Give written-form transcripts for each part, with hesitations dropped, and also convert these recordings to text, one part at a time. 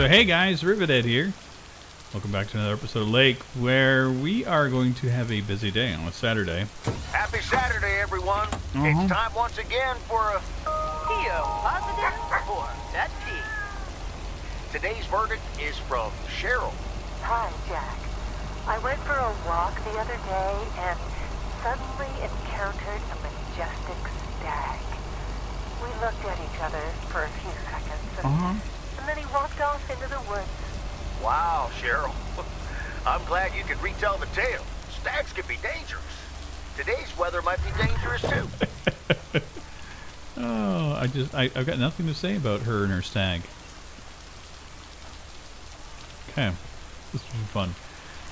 So hey guys, Rivethead here. Welcome back to another episode of Lake, where we are going to have a busy day on a Saturday. Happy Saturday, everyone. It's time once again for a Theo positive or that P. Today's verdict is from Cheryl. Hi, Jack. I went for a walk the other day and suddenly encountered a majestic stag. We looked at each other for a few seconds and then he walked off into the woods. Wow, Cheryl. I'm glad you could retell the tale. Stags can be dangerous. Today's weather might be dangerous too. Oh, I've got nothing to say about her and her stag. Okay, this will be fun.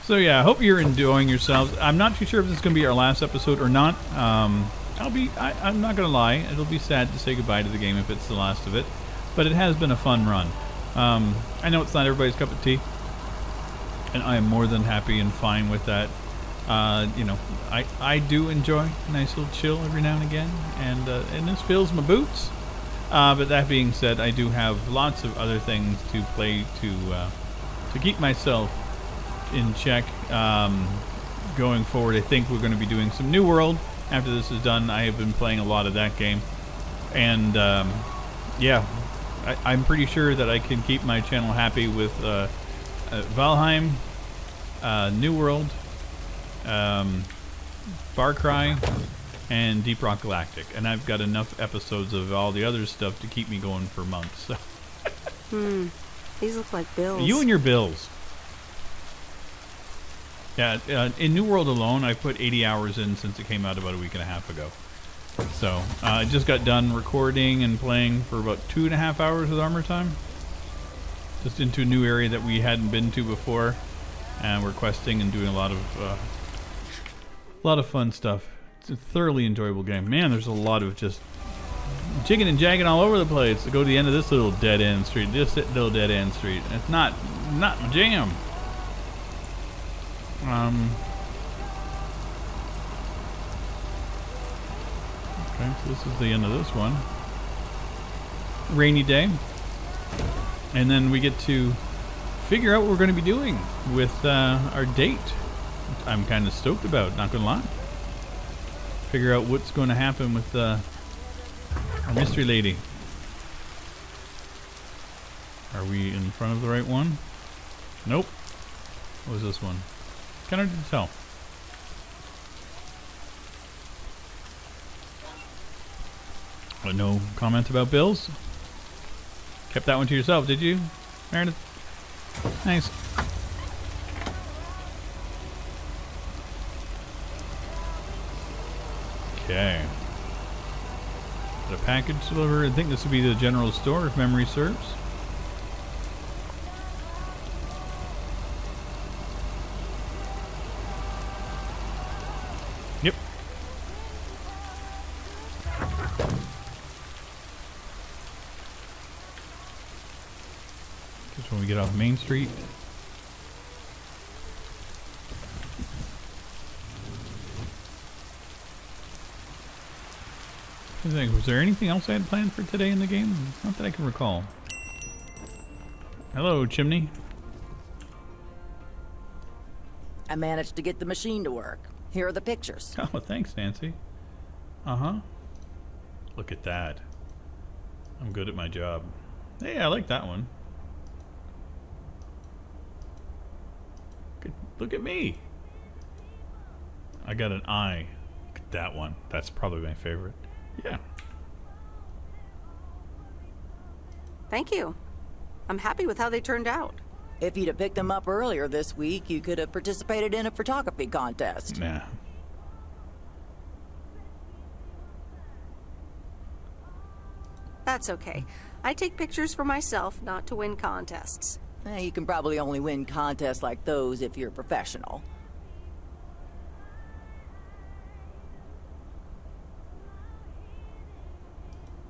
So yeah, I hope you're enjoying yourselves. I'm not too sure if this is going to be our last episode or not. I'm not going to lie. It'll be sad to say goodbye to the game if it's the last of it. But it has been a fun run. I know it's not everybody's cup of tea, and I am more than happy and fine with that. You know, I do enjoy a nice little chill every now and again, and this fills my boots. But that being said, I do have lots of other things to play to keep myself in check. Going forward, I think we're going to be doing some New World after this is done. I have been playing a lot of that game, and yeah. I'm pretty sure that I can keep my channel happy with Valheim, New World, Far Cry, and Deep Rock Galactic. And I've got enough episodes of all the other stuff to keep me going for months. So. These look like bills. You and your bills. Yeah, in New World alone, I put 80 hours in since it came out about a week and a half ago. So, I just got done recording and playing for about 2.5 hours with Armor Time. Just into a new area that we hadn't been to before. And we're questing and doing a lot of fun stuff. It's a thoroughly enjoyable game. Man, there's a lot of just jigging and jagging all over the place to go to the end of this little dead-end street. Just that little dead-end street. It's not my jam. Okay, so this is the end of this one. Rainy day. And then we get to figure out what we're going to be doing with our date. I'm kind of stoked about, not going to lie. Figure out what's going to happen with our mystery lady. Are we in front of the right one? Nope. What was this one? Kind of hard to tell. But no comment about bills? Kept that one to yourself, did you, Meredith? Nice. Okay. Got a package delivered. I think this would be the general store if memory serves. Yep. Just when we get off Main Street. Was there anything else I had planned for today in the game? Not that I can recall. Hello, Chimney. I managed to get the machine to work. Here are the pictures. Oh, thanks, Nancy. Uh-huh. Look at that. I'm good at my job. Hey, I like that one. Look at me. I got an eye. Look at that one. That's probably my favorite. Yeah. Thank you. I'm happy with how they turned out. If you'd have picked them up earlier this week, you could have participated in a photography contest. Nah. That's okay. I take pictures for myself, not to win contests. You can probably only win contests like those if you're a professional.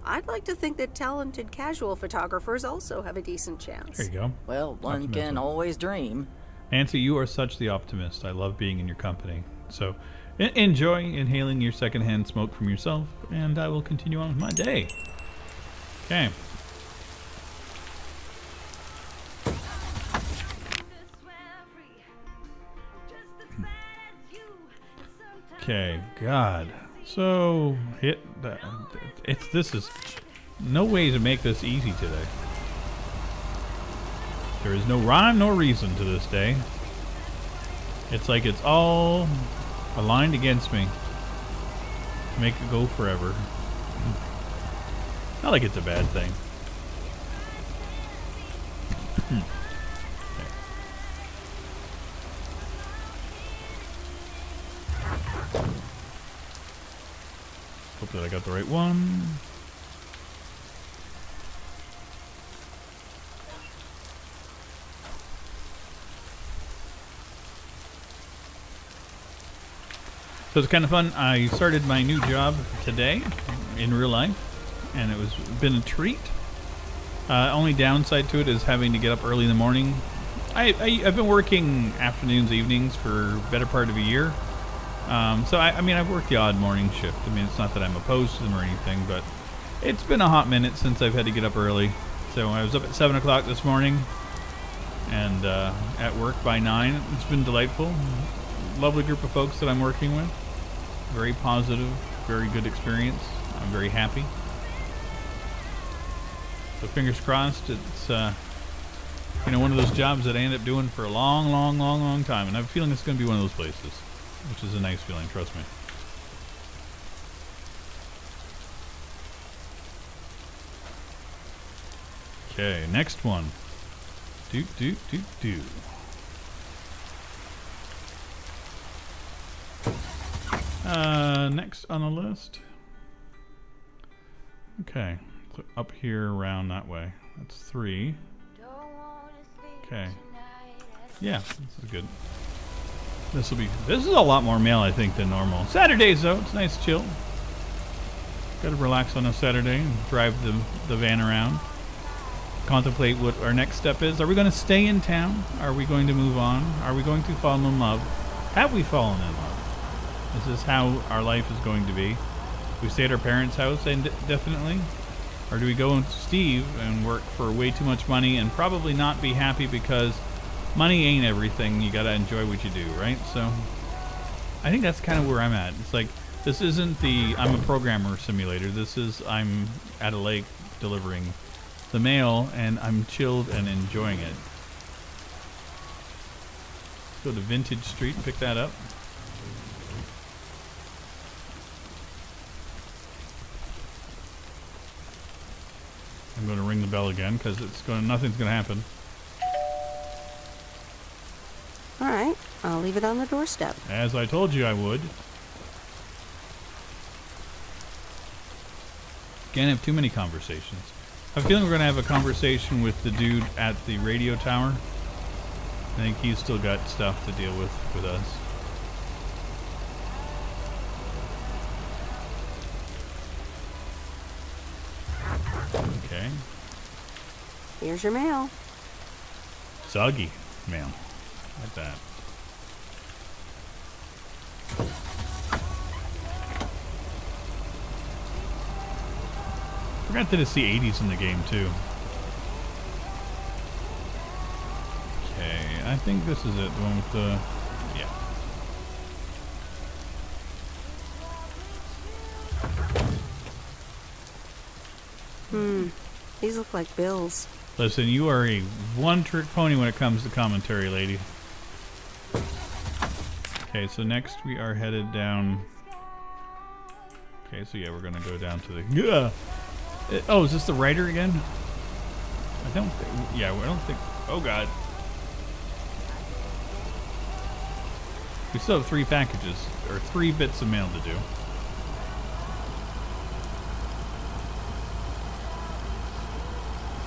I'd like to think that talented casual photographers also have a decent chance. There you go. Well, one can always dream. Nancy, you are such the optimist. I love being in your company. So enjoy inhaling your secondhand smoke from yourself, and I will continue on with my day. Okay. Okay, God. So this is no way to make this easy today. There is no rhyme nor reason to this day. It's like it's all aligned against me to make it go forever. Not like it's a bad thing. Hope that I got the right one. So it's kind of fun. I started my new job today in real life, and it's been a treat. Only downside to it is having to get up early in the morning. I've been working afternoons, evenings for a better part of a year. So I mean, I've worked the odd morning shift. I mean, it's not that I'm opposed to them or anything, but it's been a hot minute since I've had to get up early. So I was up at 7 o'clock this morning, and at work by 9. It's been delightful. Lovely group of folks that I'm working with. Very positive, very good experience. I'm very happy. So fingers crossed. It's one of those jobs that I end up doing for a long time, and I have a feeling it's going to be one of those places, which is a nice feeling. Trust me. Okay, next one. Do. Next on the list. Okay, so up here around that way. That's 3. Okay. Yeah, this is good. This is a lot more mail, I think, than normal. Saturdays, though, it's nice chill. Gotta relax on a Saturday and drive the van around. Contemplate what our next step is. Are we going to stay in town? Are we going to move on? Are we going to fall in love? Have we fallen in love? Is this how our life is going to be? We stay at our parents' house indefinitely? Or do we go with Steve and work for way too much money and probably not be happy because money ain't everything. You gotta enjoy what you do, right? So I think that's kind of where I'm at. It's like, this isn't the I'm a programmer simulator. This is I'm at a lake delivering the mail and I'm chilled and enjoying it. Let's go to Vintage Street and pick that up. I'm going to ring the bell again because nothing's going to happen. All right, I'll leave it on the doorstep. As I told you I would. Can't have too many conversations. I have a feeling we're going to have a conversation with the dude at the radio tower. I think he's still got stuff to deal with us. Okay. Here's your mail. Soggy mail. Like that. Forgot to see 80s in the game too. Okay, I think this is it. The one with the... yeah. These look like bills. Listen, you are a one-trick pony when it comes to commentary, lady. Okay, so next we are headed down... Okay, so yeah, we're gonna go down to the... oh, is this the writer again? I don't think... Yeah, I don't think... Oh, God. We still have 3 packages, or 3 bits of mail to do.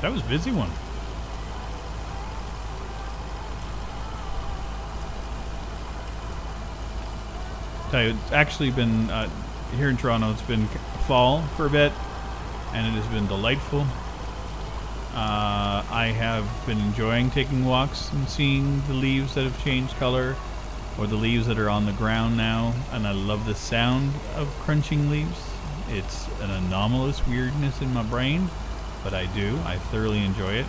That was a busy one. Tell you, it's actually been here in Toronto. It's been fall for a bit, and it has been delightful. I have been enjoying taking walks and seeing the leaves that have changed color, or the leaves that are on the ground now. And I love the sound of crunching leaves. It's an anomalous weirdness in my brain. But I do. I thoroughly enjoy it.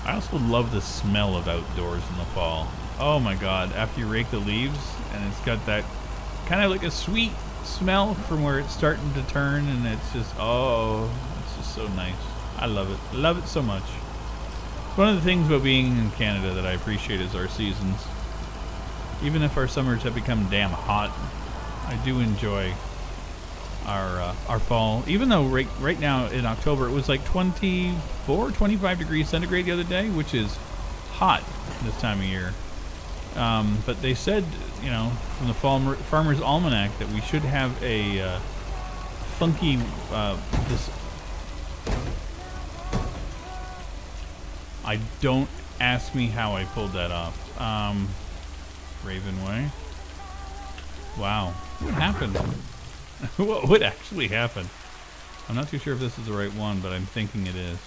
I also love the smell of outdoors in the fall. Oh my God. After you rake the leaves and it's got that kind of like a sweet smell from where it's starting to turn, and it's just it's just so nice. I love it. Love it so much. One of the things about being in Canada that I appreciate is our seasons. Even if our summers have become damn hot, I do enjoy our fall. Even though right now in October it was like 24, 25 degrees centigrade the other day, which is hot this time of year. But they said, you know, from the Farmer's Almanac that we should have a funky this. I don't ask me how I pulled that off. Raven Way. Wow, what happened? What actually happened? I'm not too sure if this is the right one, but I'm thinking it is.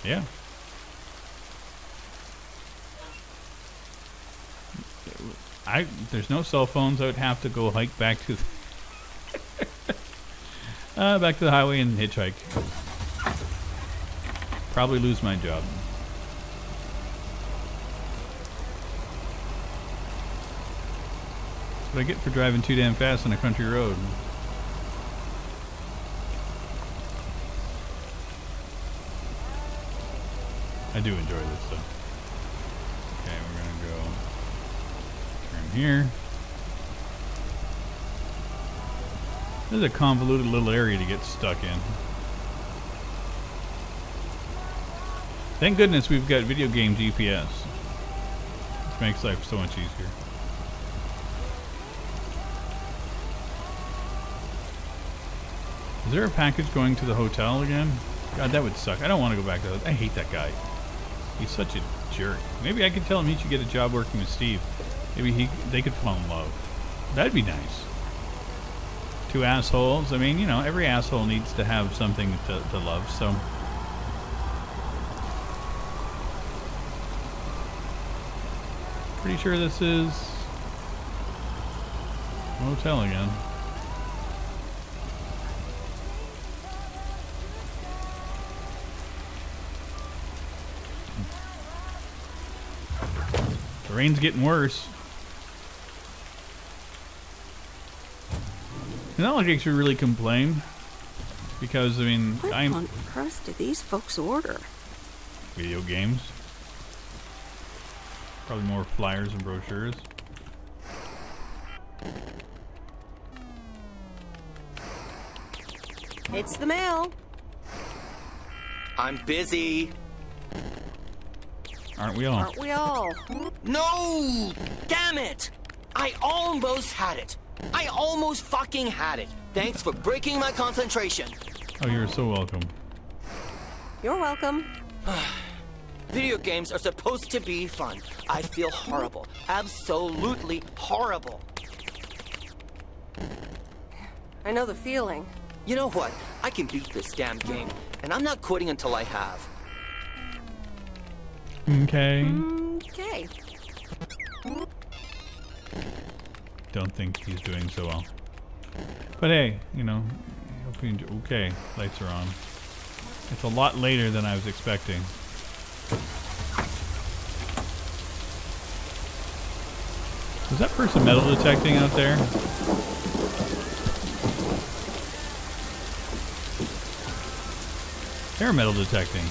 Yeah. There's no cell phones. I would have to go hike back to back to the highway and hitchhike. Probably lose my job. That's what I get for driving too damn fast on a country road. I do enjoy this stuff. Okay, we're gonna go turn here. This is a convoluted little area to get stuck in. Thank goodness we've got video game GPS, which makes life so much easier. Is there a package going to the hotel again? God, that would suck. I don't want to go back to that. I hate that guy. He's such a jerk. Maybe I could tell him he should get a job working with Steve. Maybe they could fall in love. That'd be nice. Two assholes. I mean, you know, every asshole needs to have something to love, so... Pretty sure this is motel again. The rain's getting worse. It's not like I should really complain, because I mean, What on earth do these folks order? Video games. Probably more flyers and brochures. It's the mail. I'm busy. Aren't we all? Aren't we all? No! Damn it! I almost had it. I almost fucking had it. Thanks for breaking my concentration. Oh, you're so welcome. You're welcome. Video games are supposed to be fun. I feel horrible. Absolutely horrible. I know the feeling. You know what? I can beat this damn game, and I'm not quitting until I have. Okay. Okay. Don't think he's doing so well. But hey, you know, hope you enjoy. Okay, lights are on. It's a lot later than I was expecting. Was that person metal detecting out there? They're metal detecting.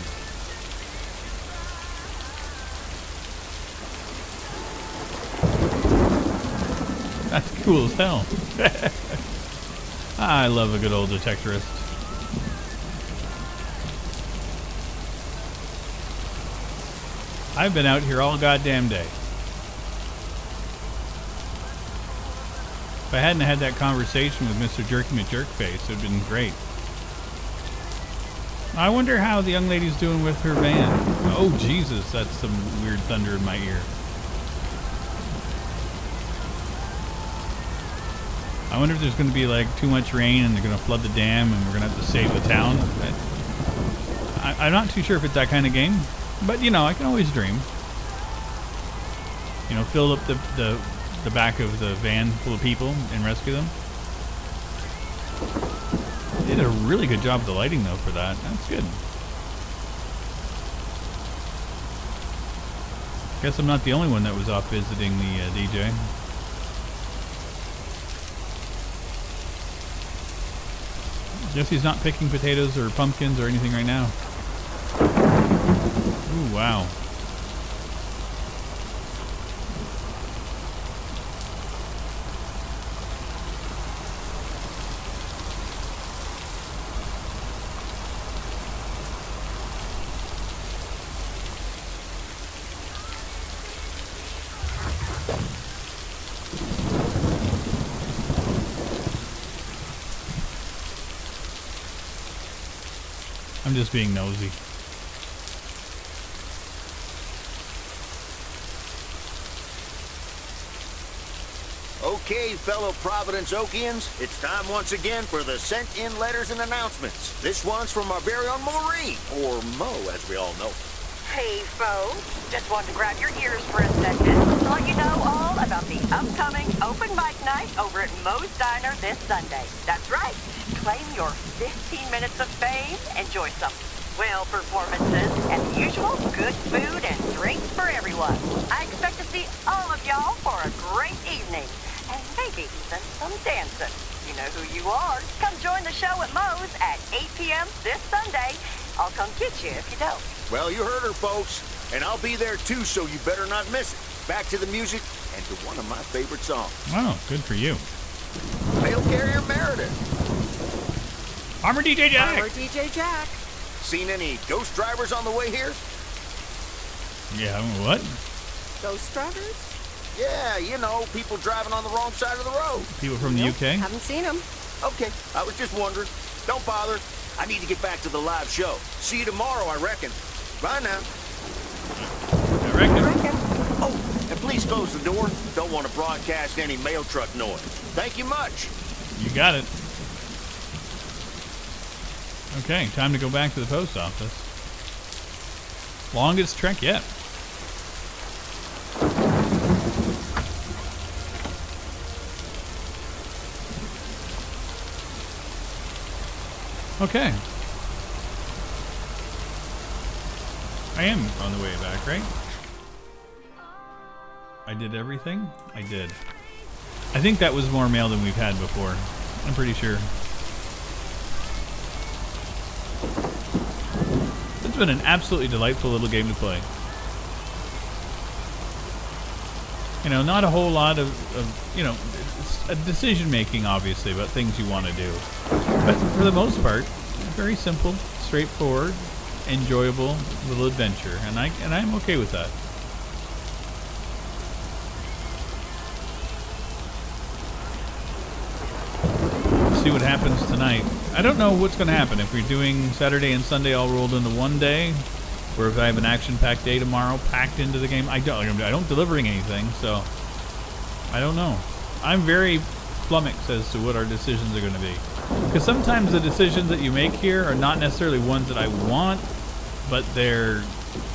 That's cool as hell. I love a good old detectorist. I've been out here all goddamn day. If I hadn't had that conversation with Mr. Jerky McJerkface, it would have been great. I wonder how the young lady's doing with her van. Oh, Jesus, that's some weird thunder in my ear. I wonder if there's going to be like too much rain and they're going to flood the dam and we're going to have to save the town. I'm not too sure if it's that kind of game, but you know, I can always dream. You know, fill up the back of the van full of people and rescue them. They did a really good job of the lighting though for that. That's good. Guess I'm not the only one that was off visiting the DJ. Guess he's not picking potatoes or pumpkins or anything right now. Ooh, wow. I'm just being nosy. Okay, fellow Providence Oakians, it's time once again for the sent-in letters and announcements. This one's from our very own Maureen, or Mo, as we all know. Hey, folks. Just wanted to grab your ears for a second to let you know all about the upcoming open mic night over at Mo's Diner this Sunday. That's right. Claim your 15 minutes of fame. Enjoy some swell performances and the usual good food and drinks for everyone. I expect to see all of y'all for a great evening. And maybe even some dancing. You know who you are. Come join the show at Mo's at 8 p.m. this Sunday. I'll come get you if you don't. Well, you heard her, folks. And I'll be there, too, so you better not miss it. Back to the music and to one of my favorite songs. Wow, good for you. Mail carrier Meredith. Armor DJ Jack! Our DJ Jack. Seen any ghost drivers on the way here? Yeah, what? Ghost drivers? Yeah, you know, people driving on the wrong side of the road. People from the UK? Haven't seen them. Okay, I was just wondering. Don't bother. I need to get back to the live show. See you tomorrow, I reckon. Bye now. I reckon. Oh, and please close the door. Don't want to broadcast any mail truck noise. Thank you much. You got it. Okay, time to go back to the post office. Longest trek yet. Okay. I am on the way back, right? I did everything? I did. I think that was more mail than we've had before. I'm pretty sure. It's been an absolutely delightful little game to play. You know, not a whole lot of you know, it's a decision making, obviously, about things you want to do. But for the most part, very simple, straightforward, enjoyable little adventure, and I'm okay with that. See what happens tonight. I don't know what's going to happen if we're doing Saturday and Sunday all rolled into one day, or if I have an action-packed day tomorrow packed into the game. I don't delivering anything, so I don't know. I'm very flummoxed as to what our decisions are going to be, because sometimes the decisions that you make here are not necessarily ones that I want, but they're,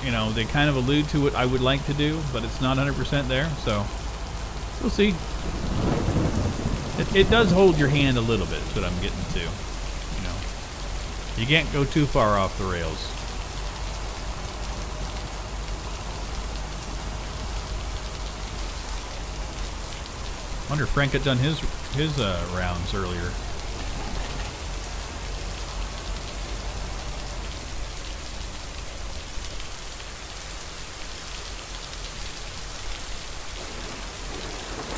you know, they kind of allude to what I would like to do, but it's not 100% there, so we'll see. It does hold your hand a little bit, is what I'm getting to. You know, you can't go too far off the rails. Wonder if Frank had done his rounds earlier.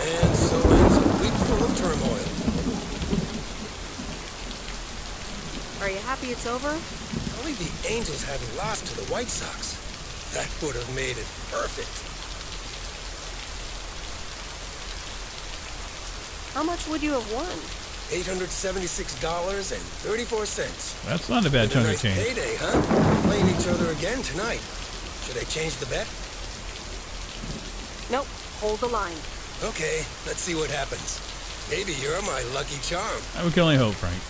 And so ends a week full of turmoil. Are you happy it's over? Only the Angels hadn't lost to the White Sox. That would have made it perfect. How much would you have won? $876.34. That's not a bad chunk of Nice change. payday, huh? Playing each other again tonight. Should I change the bet? Nope. Hold the line. Okay, let's see what happens. Maybe you're my lucky charm. We can only hope, Frank.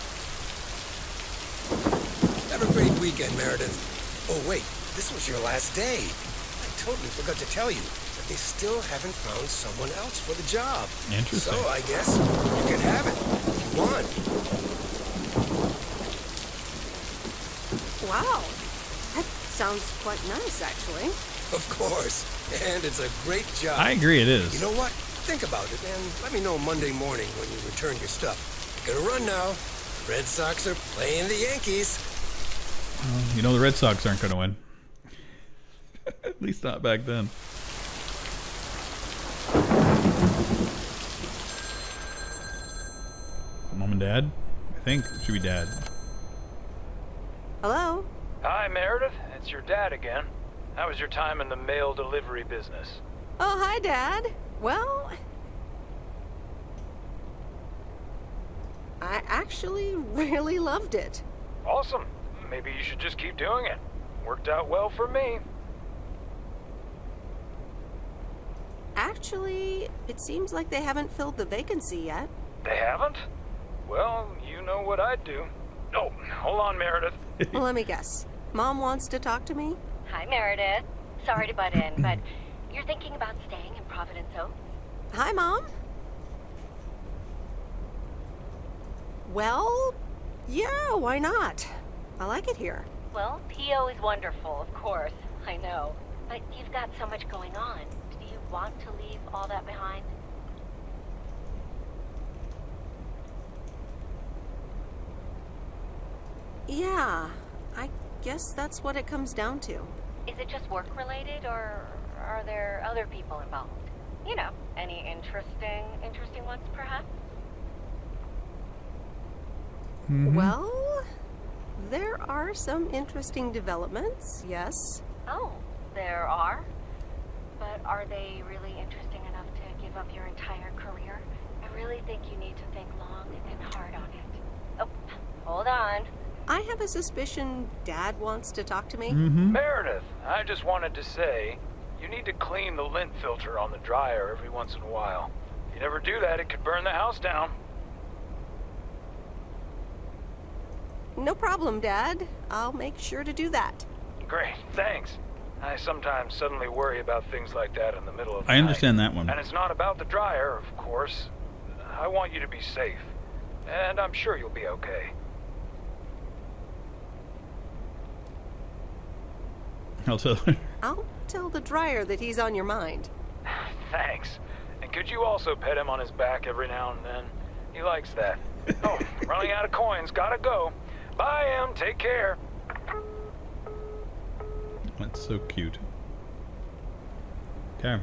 Have a great weekend, Meredith. Oh, wait, this was your last day. I totally forgot to tell you that they still haven't found someone else for the job. Interesting. So I guess you can have it if you want. Wow. That sounds quite nice, actually. Of course. And it's a great job. I agree it is. You know what? Think about it and let me know Monday morning when you return your stuff. Gotta run now. Red Sox are playing the Yankees. You know the Red Sox aren't going to win. At least not back then. Mom and Dad? I think it should be Dad. Hello? Hi, Meredith. It's your dad again. How was your time in the mail delivery business? Oh, hi, Dad. Well, I actually really loved it. Awesome. Maybe you should just keep doing it. Worked out well for me. Actually, it seems like they haven't filled the vacancy yet. They haven't? Well, you know what I'd do. Oh, hold on, Meredith. Well, let me guess. Mom wants to talk to me? Hi, Meredith. Sorry to butt in, but you're thinking about staying in Providence Oaks? Hi, Mom. Well, yeah, why not? I like it here. Well, PO is wonderful, of course. I know. But you've got so much going on. Do you want to leave all that behind? Yeah, I guess that's what it comes down to. Is it just work-related, or are there other people involved? You know, any interesting ones, perhaps? Well, there are some interesting developments, yes. Oh, there are? But are they really interesting enough to give up your entire career? I really think you need to think long and hard on it. Oh, hold on. I have a suspicion Dad wants to talk to me. Meredith, I just wanted to say, you need to clean the lint filter on the dryer every once in a while. If you never do that, it could burn the house down. No problem, Dad. I'll make sure to do that. Great, thanks. I sometimes suddenly worry about things like that in the middle of the I understand night. that one. And it's not about the dryer, of course. I want you to be safe. And I'm sure you'll be okay. I'll tell the dryer that he's on your mind. Thanks. And could you also pet him on his back every now and then? He likes that. Oh, running out of coins. Gotta go. Bye, Em. Take care. That's so cute. Okay.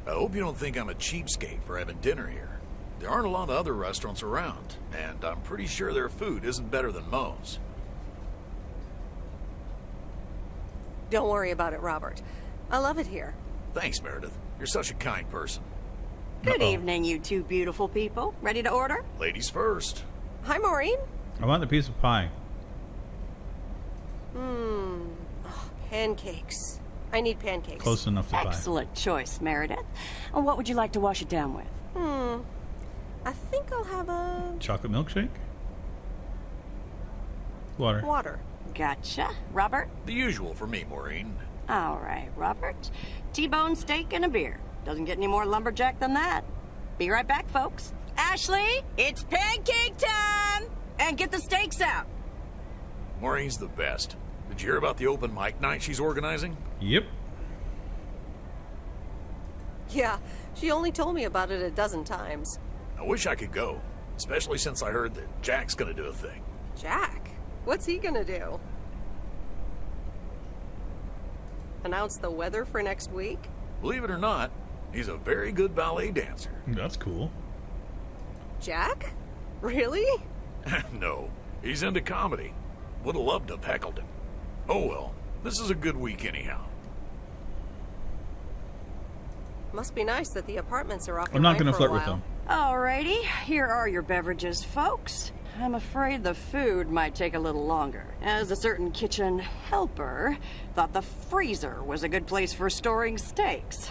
I hope you don't think I'm a cheapskate for having dinner here. There aren't a lot of other restaurants around, and I'm pretty sure their food isn't better than Moe's. Don't worry about it, Robert. I love it here. Thanks, Meredith. You're such a kind person. Good evening, you two beautiful people. Ready to order? Ladies first. Hi, Maureen. I want the piece of pie. Oh, pancakes. I need pancakes. Close enough to pie. Excellent choice, Meredith. And what would you like to wash it down with? I think I'll have a... Chocolate milkshake? Water. water. Gotcha. Robert? The usual for me, Maureen. All right, Robert. T-bone steak and a beer. Doesn't get any more lumberjack than that. Be right back, folks. Ashley, it's pancake time! And get the steaks out. Maureen's the best. Did you hear about the open mic night she's organizing? Yep. Yeah, she only told me about it a dozen times. I wish I could go, especially since I heard that Jack's gonna do a thing. Jack? What's he gonna do? Announce the weather for next week? Believe it or not, he's a very good ballet dancer. That's cool. Jack? Really? No, he's into comedy. Would have loved to have heckled him. Oh well, this is a good week anyhow. Must be nice that the apartments are off your I'm not mind going to for a flirt with while. him. Alrighty, here are your beverages, folks. I'm afraid the food might take a little longer, as a certain kitchen helper thought the freezer was a good place for storing steaks.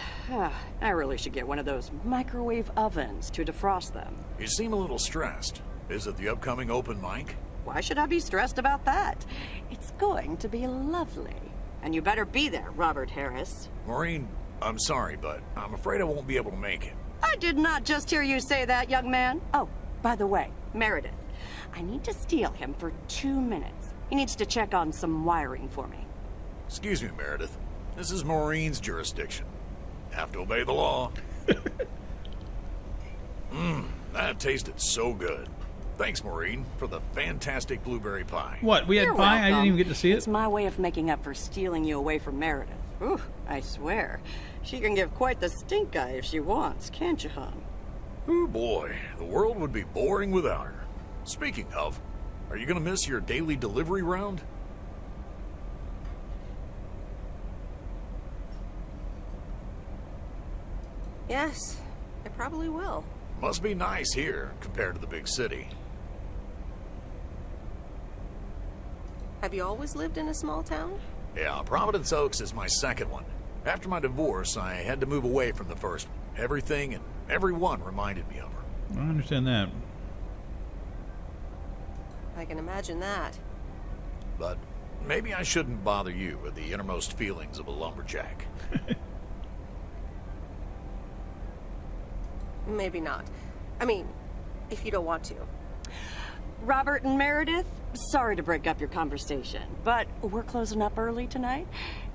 I really should get one of those microwave ovens to defrost them. You seem a little stressed. Is it the upcoming open mic? Why should I be stressed about that? It's going to be lovely. And you better be there, Robert Harris. Maureen, I'm sorry, but I'm afraid I won't be able to make it. I did not just hear you say that, young man. Oh, by the way, Meredith, I need to steal him for 2 minutes. He needs to check on some wiring for me. Excuse me, Meredith. This is Maureen's jurisdiction. Have to obey the law. That That tasted so good. Thanks, Maureen, for the fantastic blueberry pie. What? We had You're pie? I didn't welcome. even get to see it? It's my way of making up for stealing you away from Meredith. Ooh, I swear. She can give quite the stink eye if she wants, can't you, hon? Oh boy, the world would be boring without her. Speaking of, are you gonna miss your daily delivery round? Yes, I probably will. Must be nice here compared to the big city. Have you always lived in a small town? Yeah, Providence Oaks is my second one. After my divorce, I had to move away from the first one. Everything and everyone reminded me of her. I understand that. I can imagine that. But maybe I shouldn't bother you with the innermost feelings of a lumberjack. Maybe not. I mean, if you don't want to. Robert and Meredith, sorry to break up your conversation, but we're closing up early tonight.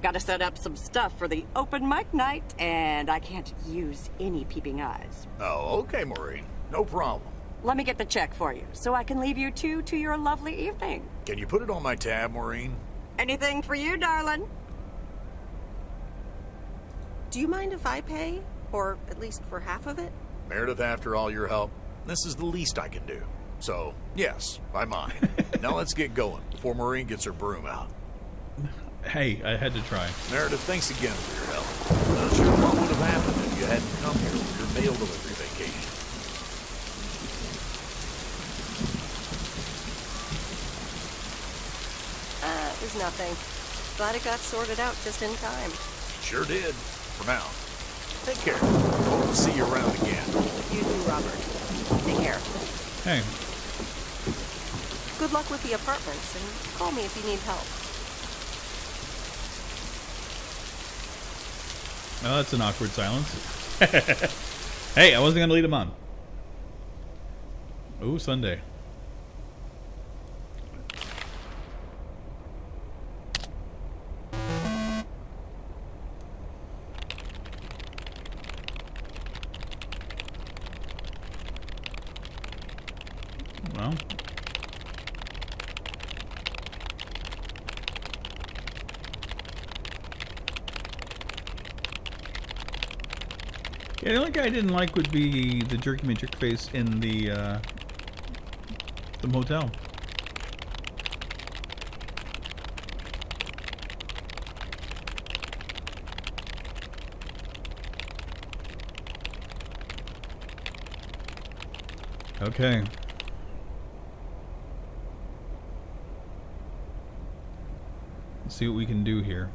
Gotta set up some stuff for the open mic night, and I can't use any peeping eyes. Oh, okay, Maureen. No problem. Let me get the check for you, so I can leave you two to your lovely evening. Can you put it on my tab, Maureen? Anything for you, darling? Do you mind if I pay? Or at least for half of it? Meredith, after all your help, this is the least I can do. So, yes, I mind. Now let's get going before Maureen gets her broom out. Hey, I had to try. Meredith, thanks again for your help. Not sure what would have happened if you hadn't come here for your mail delivery vacation. It was nothing. Glad it got sorted out just in time. Sure did. For now. Take care. Hope to see you around again. You too, Robert. Take care. Hey. Good luck with the apartments, and call me if you need help. Oh, that's an awkward silence. Hey, I wasn't going to lead him on. Ooh, Sunday. Well. Yeah, the only guy I didn't like would be the jerky matrix face in the motel. Okay. Let's see what we can do here.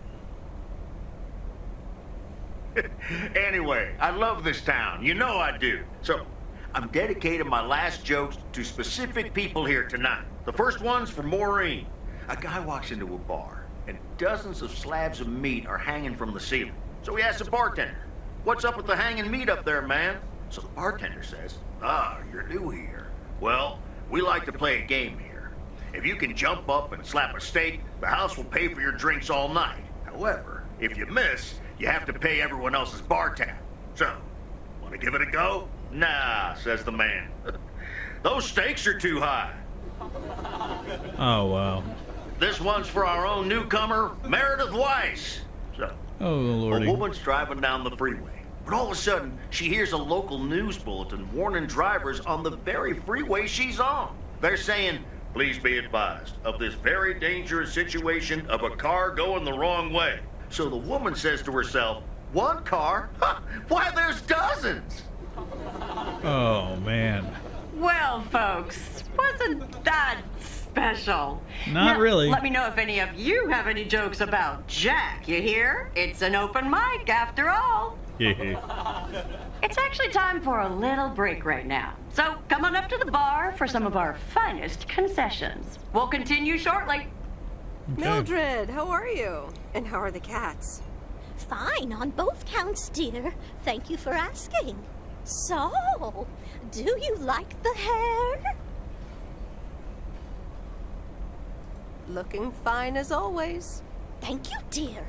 Anyway, I love this town. You know I do. So, I'm dedicating my last jokes to specific people here tonight. The first one's for Maureen. A guy walks into a bar, and dozens of slabs of meat are hanging from the ceiling. So he asks the bartender, "What's up with the hanging meat up there, man?" So the bartender says, "Ah, you're new here. Well, we like to play a game here. If you can jump up and slap a steak, the house will pay for your drinks all night. However, if you miss, you have to pay everyone else's bar tab. So, want to give it a go?" "Nah," says the man. "Those stakes are too high." Oh, wow. This one's for our own newcomer, Meredith Weiss. So, Oh, lordy. a woman's driving down the freeway, but all of a sudden, she hears a local news bulletin warning drivers on the very freeway she's on. They're saying, "Please be advised of this very dangerous situation of a car going the wrong way." So the woman says to herself, "One car? Huh, why, there's dozens!" Oh, man. Well, folks, wasn't that special? Not really. Let me know if any of you have any jokes about Jack, you hear? It's an open mic after all. It's actually time for a little break right now. So come on up to the bar for some of our finest concessions. We'll continue shortly. Mildred, how are you? And how are the cats? Fine on both counts, dear. Thank you for asking. So, do you like the hair? Looking fine as always. Thank you, dear.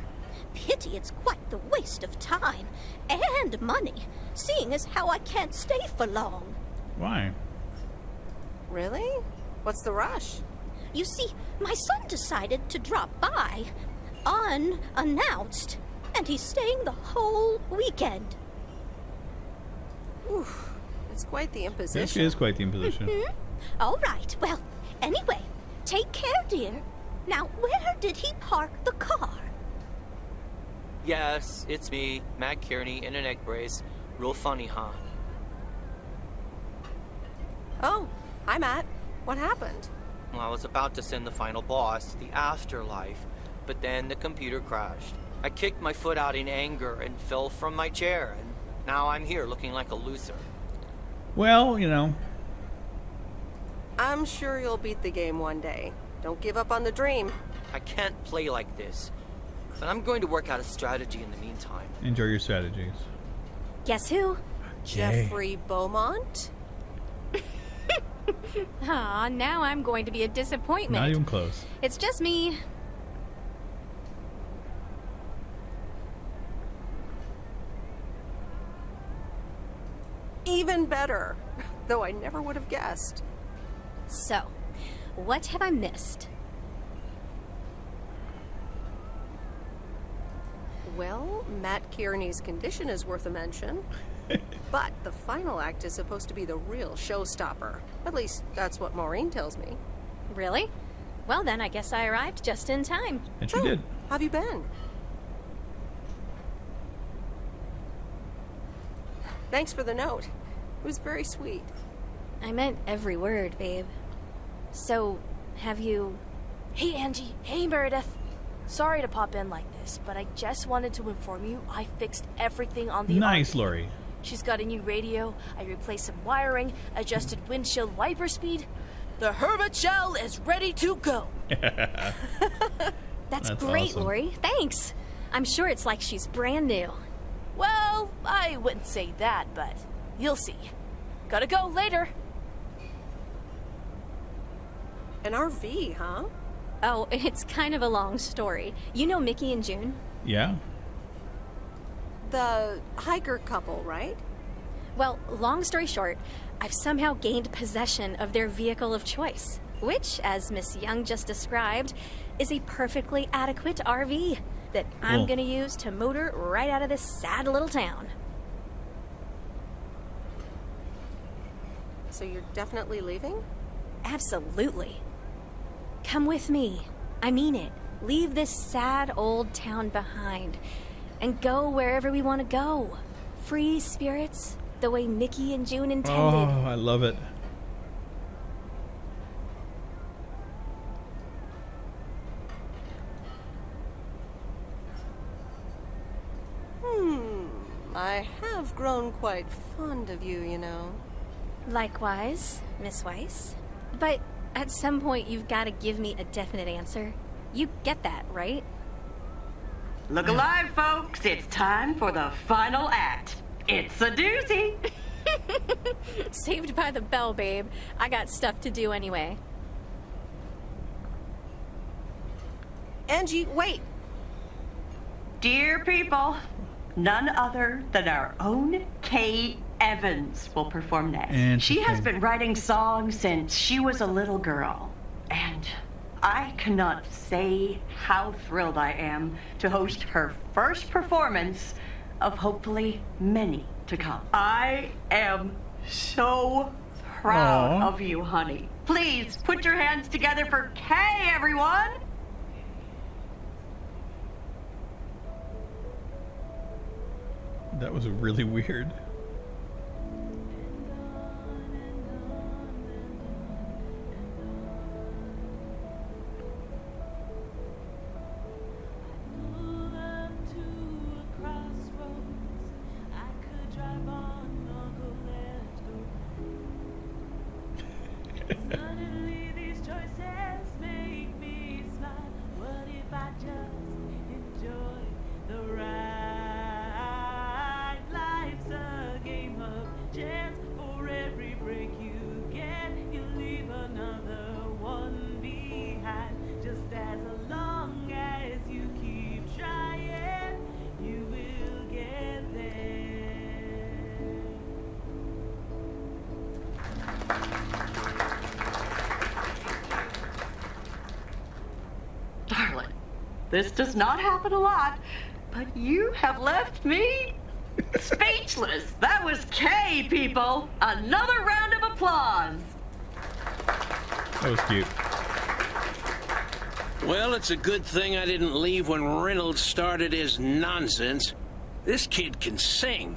Pity it's quite the waste of time and money, seeing as how I can't stay for long. Why? Really? What's the rush? You see, my son decided to drop by, unannounced, and he's staying the whole weekend. Oof, it's quite the imposition. Yes, it is quite the imposition. All right, well, anyway, take care, dear. Now, where did he park the car? Yes, it's me, Matt Kearney, in an egg brace. Real funny, huh? Oh, hi, Matt. What happened? Well, I was about to send the final boss to the afterlife, but then the computer crashed. I kicked my foot out in anger and fell from my chair, and now I'm here looking like a loser. Well, you know. I'm sure you'll beat the game one day. Don't give up on the dream. I can't play like this, but I'm going to work out a strategy in the meantime. Enjoy your strategies. Guess who? Jeffrey Beaumont? Aw, now I'm going to be a disappointment. Not even close. It's just me. Even better. Though I never would have guessed. So, what have I missed? Well, Matt Kearney's condition is worth a mention. But the final act is supposed to be the real showstopper. At least, that's what Maureen tells me. Really? Well, then I guess I arrived just in time. And she did. How have you been? Thanks for the note. It was very sweet. I meant every word, babe. So, have you... Hey, Angie. Hey, Meredith. Sorry to pop in like this, but I just wanted to inform you I fixed everything on the Nice, RV. Lori. She's got a new radio, I replaced some wiring, adjusted windshield wiper speed. The Hermit Shell is ready to go. That's great, awesome. Lori. Thanks. I'm sure it's like she's brand new. Well, I wouldn't say that, but you'll see. Gotta go later. An RV, huh? Oh, it's kind of a long story. You know Mickey and June? Yeah. The hiker couple, right? Well, long story short, I've somehow gained possession of their vehicle of choice, which, as Miss Young just described, is a perfectly adequate RV that I'm Cool. gonna use to motor right out of this sad little town. So you're definitely leaving? Absolutely. Come with me. I mean it. Leave this sad old town behind and go wherever we want to go. Free spirits, the way Mickey and June intended. Oh, I love it. I have grown quite fond of you, you know. Likewise, Miss Weiss. But at some point, you've got to give me a definite answer. You get that, right? Look alive, folks. It's time for the final act. It's a doozy. Saved by the bell, babe. I got stuff to do anyway. Angie, wait. Dear people, none other than our own Kay Evans will perform next. She has been writing songs since she was a little girl. And I cannot say how thrilled I am to host her first performance of hopefully many to come. I am so proud of you, honey. Please put your hands together for Kay, everyone. That was really weird. Darling, this does not happen a lot, but you have left me speechless. That was Kay, people. Another round of applause. That was cute. Well, it's a good thing I didn't leave when Reynolds started his nonsense. This kid can sing.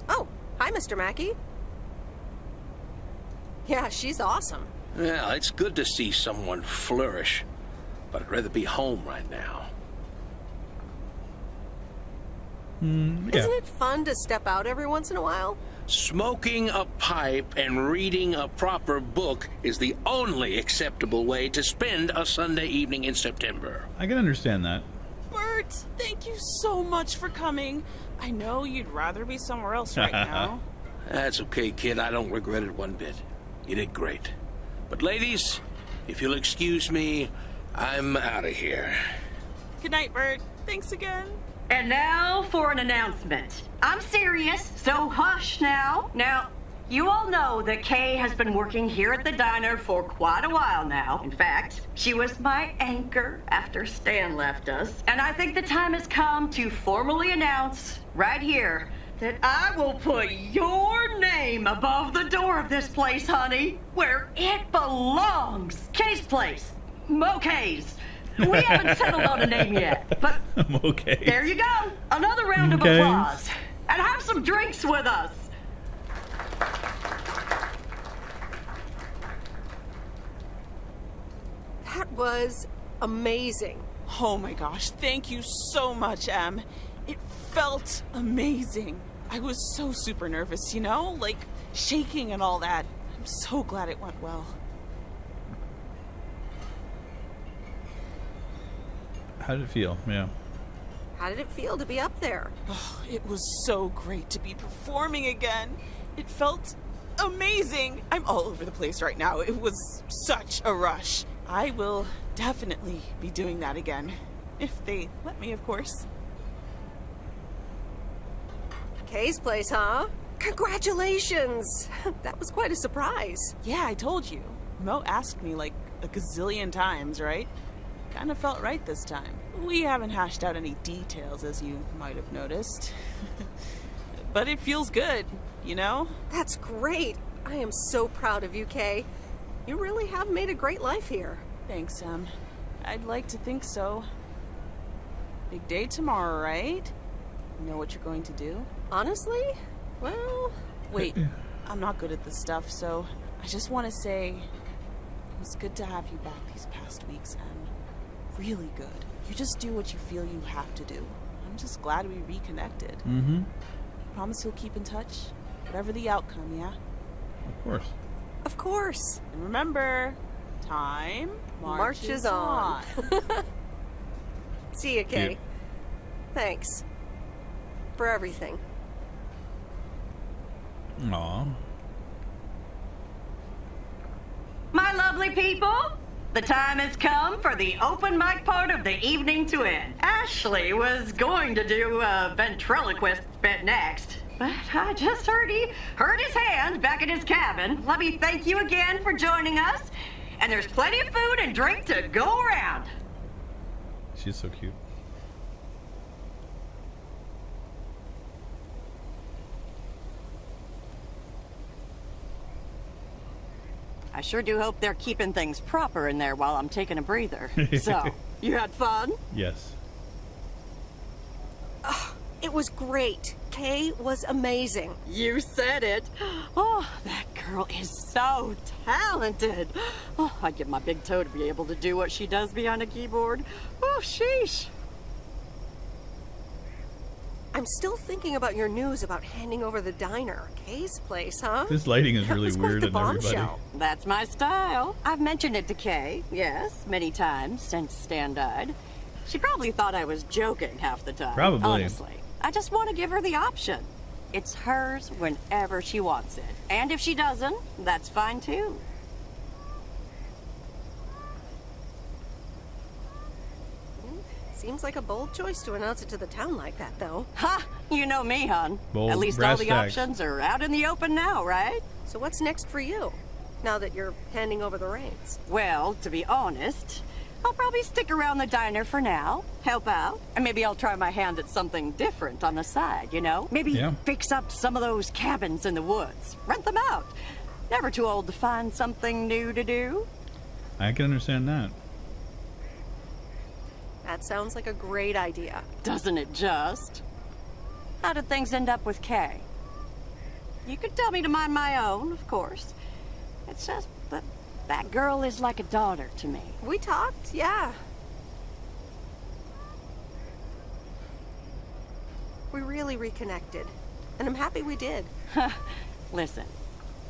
Oh, hi, Mr. Mackey. Yeah, she's awesome. Well, it's good to see someone flourish, but I'd rather be home right now. Yeah. Isn't it fun to step out every once in a while? Smoking a pipe and reading a proper book is the only acceptable way to spend a Sunday evening in September. I can understand that. Bert, thank you so much for coming. I know you'd rather be somewhere else right now. That's okay, kid. I don't regret it one bit. You did great. But ladies, if you'll excuse me, I'm out of here. Good night, Bert. Thanks again. And now for an announcement. I'm serious, so hush now. Now, you all know that Kay has been working here at the diner for quite a while now. In fact, she was my anchor after Stan left us. And I think the time has come to formally announce right here that I will put your name above the door of this place, honey, where it belongs. Kay's place. Mo Kay's. We haven't settled on a name yet, but okay. There you go. Another round of applause. And have some drinks with us. That was amazing. Oh my gosh, thank you so much, Em. It felt amazing. I was so super nervous, you know? Like, shaking and all that. I'm so glad it went well. How did it feel? Yeah. How did it feel to be up there? Oh, it was so great to be performing again. It felt amazing. I'm all over the place right now. It was such a rush. I will definitely be doing that again. If they let me, of course. Kay's place, huh? Congratulations! That was quite a surprise. Yeah, I told you. Mo asked me like a gazillion times, right? Kind of felt right this time. We haven't hashed out any details, as you might have noticed. But it feels good, you know? That's great. I am so proud of you, Kay. You really have made a great life here. Thanks, Em. I'd like to think so. Big day tomorrow, right? You know what you're going to do? Honestly? Well... Wait, I'm not good at this stuff, so I just want to say it was good to have you back these past weeks, Em. Really good. You just do what you feel you have to do. I'm just glad we reconnected. Mm-hmm. Promise you'll keep in touch, whatever the outcome, yeah? Of course. Of course. And remember, time marches on. See you, Kay. Thanks. For everything. Aw. My lovely people, the time has come for the open mic part of the evening to end. Ashley was going to do a ventriloquist bit next, but I just heard he hurt his hand back in his cabin. Let me thank you again for joining us, and there's plenty of food and drink to go around. She's so cute. I sure do hope they're keeping things proper in there while I'm taking a breather. So, you had fun? Yes. It was great. Kay was amazing. You said it. Oh, that girl is so talented. Oh, I'd give my big toe to be able to do what she does behind a keyboard. Oh, sheesh. I'm still thinking about your news about handing over the diner. Kay's place, huh? This lighting is That really was quite weird the on everybody. bombshell. That's my style. I've mentioned it to Kay, yes, many times since Stan died. She probably thought I was joking half the time. Probably. Honestly. I just want to give her the option. It's hers whenever she wants it. And if she doesn't, that's fine too. Seems like a bold choice to announce it to the town like that, though. Ha! You know me, hon. Bold At least all brass the tacks. options are out in the open now, right? So what's next for you? now that you're handing over the reins? Well, to be honest, I'll probably stick around the diner for now, help out, and maybe I'll try my hand at something different on the side, you know? Maybe fix up some of those cabins in the woods, rent them out. Never too old to find something new to do. I can understand that. That sounds like a great idea. Doesn't it just? How did things end up with Kay? You could tell me to mind my own, of course. It's just that girl is like a daughter to me. We talked, yeah. We really reconnected, and I'm happy we did. Listen,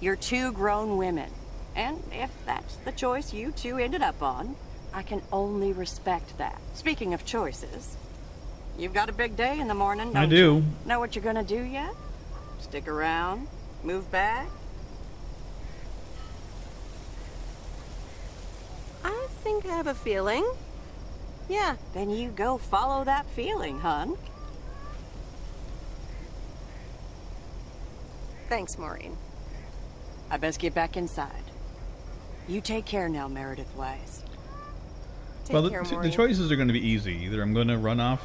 you're two grown women, and if that's the choice you two ended up on, I can only respect that. Speaking of choices, you've got a big day in the morning, don't I do. you? Know what you're gonna do yet? Stick around? Move back? I think I have a feeling. Yeah. Then you go follow that feeling, hon. Thanks, Maureen. I best get back inside. You take care now, Meredith Weiss. Well, the choices are going to be easy. Either I'm going to run off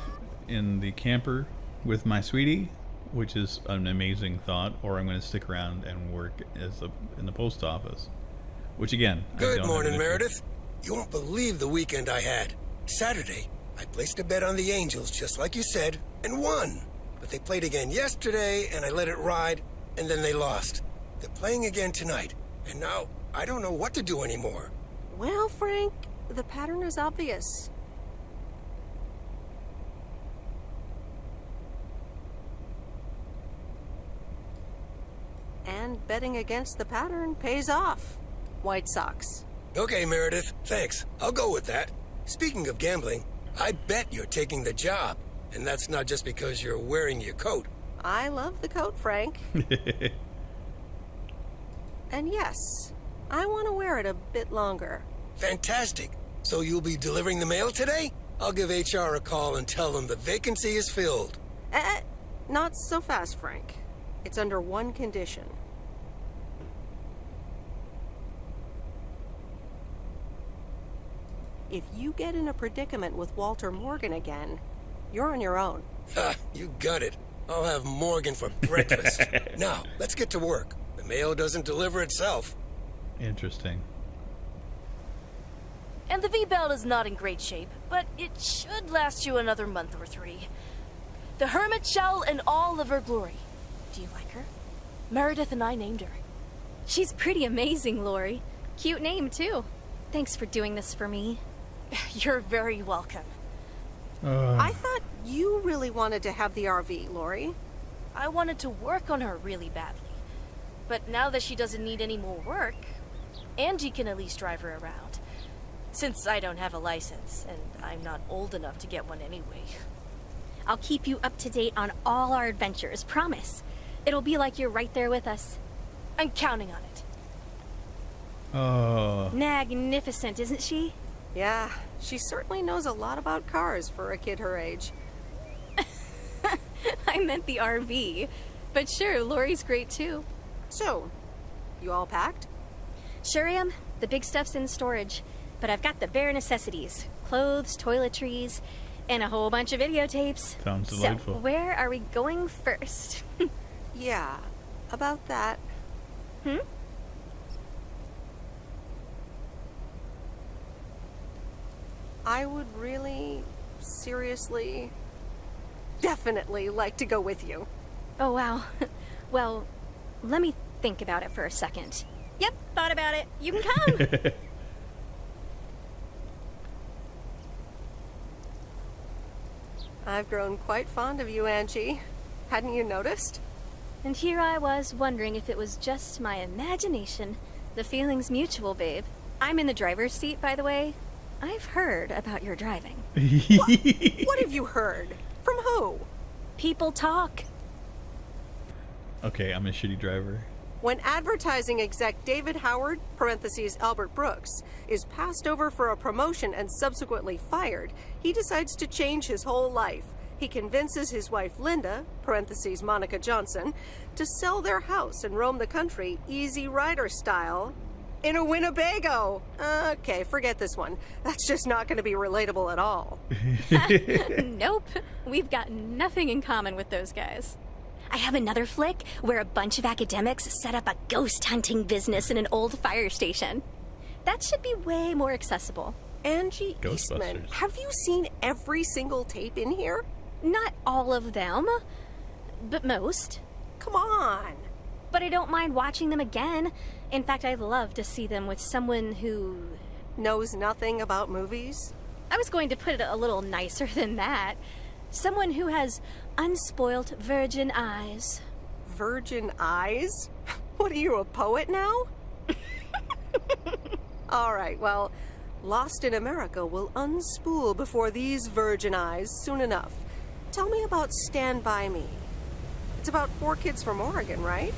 in the camper with my sweetie, which is an amazing thought, or I'm going to stick around and work in the post office, which again, Good morning, Meredith. You won't believe the weekend I had. Saturday, I placed a bet on the Angels, just like you said, and won. But they played again yesterday, and I let it ride, and then they lost. They're playing again tonight, and now I don't know what to do anymore. Well, Frank, the pattern is obvious. And betting against the pattern pays off. White Sox. Okay, Meredith, thanks. I'll go with that. Speaking of gambling, I bet you're taking the job. And that's not just because you're wearing your coat. I love the coat, Frank. And yes, I want to wear it a bit longer. Fantastic. So you'll be delivering the mail today? I'll give HR a call and tell them the vacancy is filled. Not so fast, Frank. It's under one condition. If you get in a predicament with Walter Morgan again, you're on your own. Ha, you got it. I'll have Morgan for breakfast. Now, let's get to work. The mail doesn't deliver itself. Interesting. And the V-belt is not in great shape, but it should last you another month or 3. The hermit shell in all of her glory. Do you like her? Meredith and I named her. She's pretty amazing, Lori. Cute name, too. Thanks for doing this for me. You're very welcome. I thought you really wanted to have the RV, Lori. I wanted to work on her really badly. But now that she doesn't need any more work, Angie can at least drive her around. Since I don't have a license, and I'm not old enough to get one anyway. I'll keep you up to date on all our adventures, promise. It'll be like you're right there with us. I'm counting on it. Magnificent, isn't she? Yeah, she certainly knows a lot about cars for a kid her age. I meant the RV. But sure, Lori's great too. So, you all packed? Sure am. The big stuff's in storage. But I've got the bare necessities. Clothes, toiletries, and a whole bunch of videotapes. Sounds delightful. So, where are we going first? Yeah, about that. I would really, seriously, definitely like to go with you. Oh, wow. Well, let me think about it for a second. Yep, thought about it. You can come. I've grown quite fond of you, Angie. Hadn't you noticed? And here I was wondering if it was just my imagination. The feeling's mutual, babe. I'm in the driver's seat, by the way. I've heard about your driving. What have you heard? From who? People talk. Okay, I'm a shitty driver. When advertising exec David Howard, parentheses Albert Brooks, is passed over for a promotion and subsequently fired, he decides to change his whole life. He convinces his wife Linda, parentheses Monica Johnson, to sell their house and roam the country Easy Rider style. in a Winnebago. Okay, forget this one. That's just not going to be relatable at all. Nope. We've got nothing in common with those guys. I have another flick where a bunch of academics set up a ghost hunting business in an old fire station. That should be way more accessible. Angie Eastman, have you seen every single tape in here? Not all of them, but most. Come on. But I don't mind watching them again. In fact, I'd love to see them with someone who... knows nothing about movies? I was going to put it a little nicer than that. Someone who has unspoilt virgin eyes. Virgin eyes? What are you, a poet now? All right, well, Lost in America will unspool before these virgin eyes soon enough. Tell me about Stand By Me. It's about 4 kids from Oregon, right?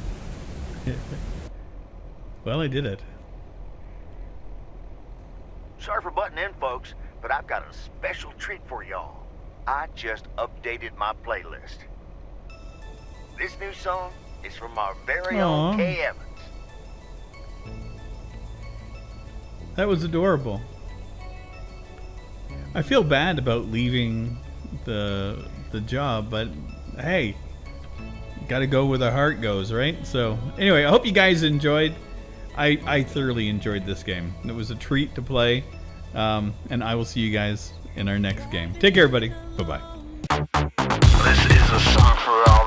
Well, I did it. Sorry for butting in, folks, but I've got a special treat for y'all. I just updated my playlist. This new song is from our very own Kay Evans. That was adorable. I feel bad about leaving the job, but hey, gotta go where the heart goes, right? So anyway, I hope you guys enjoyed. I thoroughly enjoyed this game. It was a treat to play, and I will see you guys in our next game. Take care, everybody. Bye-bye. This is a song for all